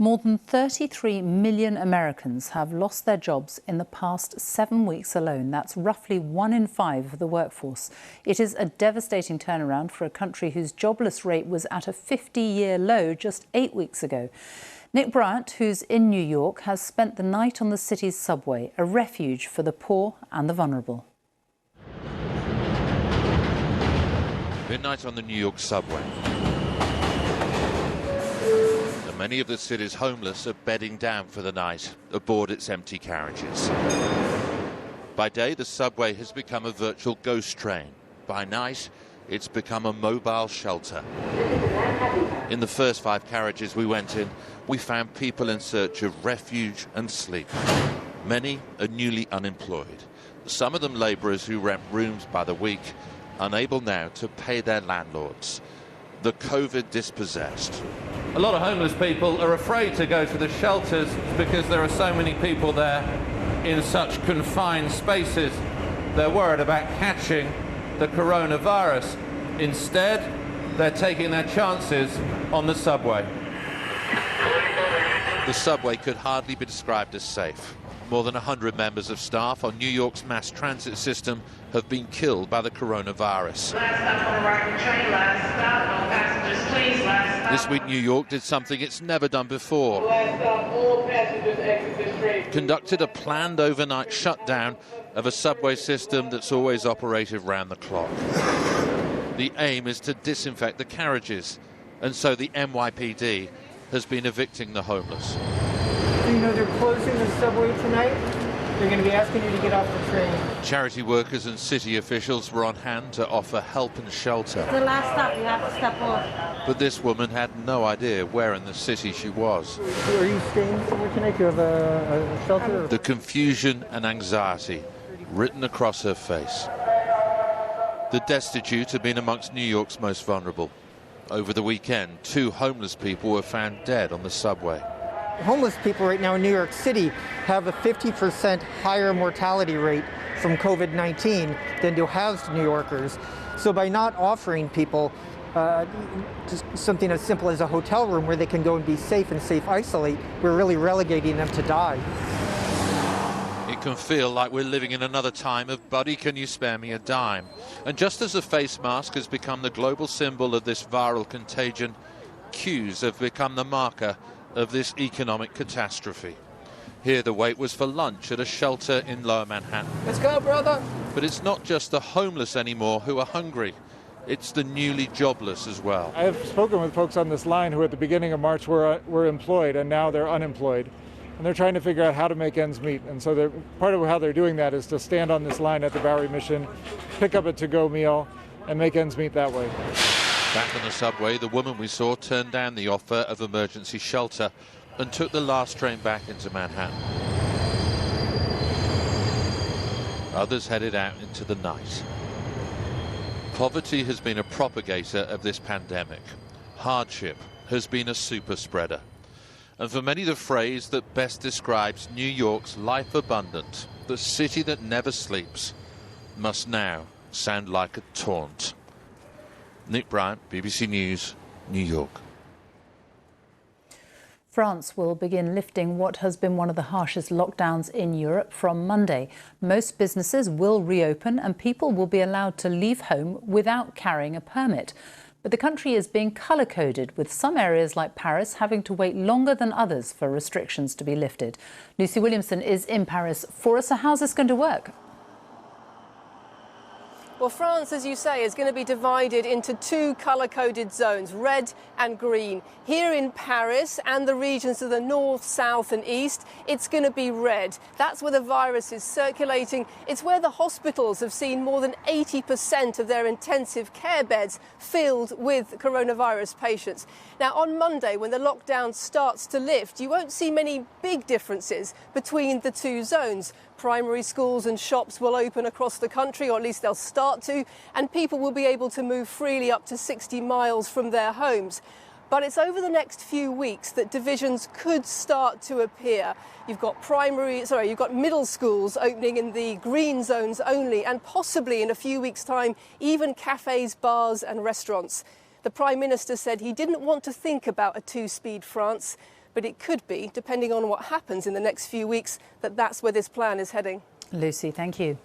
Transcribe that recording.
More than 33 million Americans have lost their jobs in the past 7 weeks alone. That's roughly 1 in 5 of the workforce. It is a devastating turnaround for a country whose jobless rate was at a 50-year low just 8 weeks ago. Nick Bryant, who's in New York, has spent the night on the city's subway, a refuge for the poor and the vulnerable. Midnight on the New York subway. Many of the city's homeless are bedding down for the night aboard its empty carriages. By day, the subway has become a virtual ghost train. By night, it's become a mobile shelter. In the first 5 carriages we went in, we found people in search of refuge and sleep. Many are newly unemployed. Some of them labourers who rent rooms by the week, unable now to pay their landlords. The COVID dispossessed. A lot of homeless people are afraid to go to the shelters because there are so many people there in such confined spaces. They're worried about catching the coronavirus. Instead, they're taking their chances on the subway. The subway could hardly be described as safe. More than 100 members of staff on New York's mass transit system have been killed by the coronavirus. Last stop on arriving train, last stop, all passengers please, last stop. This week New York did something it's never done before. Last stop, all passengers exit this train. Conducted a planned overnight shutdown of a subway system that's always operated round the clock. The aim is to disinfect the carriages, and so the NYPD has been evicting the homeless. You know they're closing the subway tonight. They're going to be asking you to get off the train. Charity workers and city officials were on hand to offer help and shelter. The last stop, you have to step off. But this woman had no idea where in the city she was. Are you staying somewhere tonight? Do you have a shelter? The confusion and anxiety written across her face. The destitute have been amongst New York's most vulnerable. Over the weekend, 2 homeless people were found dead on the subway. Homeless people right now in New York City have a 50% higher mortality rate from COVID-19 than do housed New Yorkers. So by not offering people just something as simple as a hotel room where they can go and be safe and safe isolate, we're really relegating them to die. It can feel like we're living in another time of buddy, can you spare me a dime? And just as the face mask has become the global symbol of this viral contagion, queues have become the marker of this economic catastrophe. Here the wait was for lunch at a shelter in Lower Manhattan. Let's go, brother. But it's not just the homeless anymore who are hungry. It's the newly jobless as well. I have spoken with folks on this line who at the beginning of March were employed and now they're unemployed. And they're trying to figure out how to make ends meet. And so part of how they're doing that is to stand on this line at the Bowery Mission, pick up a to-go meal, and make ends meet that way. Back on the subway, the woman we saw turned down the offer of emergency shelter and took the last train back into Manhattan. Others headed out into the night. Poverty has been a propagator of this pandemic. Hardship has been a super spreader. And for many, the phrase that best describes New York's life abundant, the city that never sleeps, must now sound like a taunt. Nick Bryant, BBC News, New York. France will begin lifting what has been one of the harshest lockdowns in Europe from Monday. Most businesses will reopen and people will be allowed to leave home without carrying a permit. But the country is being colour-coded, with some areas like Paris having to wait longer than others for restrictions to be lifted. Lucy Williamson is in Paris for us. So how's this going to work? Well, France, as you say, is going to be divided into 2 colour-coded zones, red and green. Here in Paris and the regions of the north, south and east, it's going to be red. That's where the virus is circulating. It's where the hospitals have seen more than 80% of their intensive care beds filled with coronavirus patients. Now, on Monday, when the lockdown starts to lift, you won't see many big differences between the 2 zones. Primary schools and shops will open across the country, or at least they'll start to, and people will be able to move freely up to 60 miles from their homes. But it's over the next few weeks that divisions could start to appear. You've got middle schools opening in the green zones only, and possibly in a few weeks' time, even cafes, bars and restaurants. The Prime Minister said he didn't want to think about a 2-speed France. but it could be, depending on what happens in the next few weeks, that that's where this plan is heading. Lucy, thank you.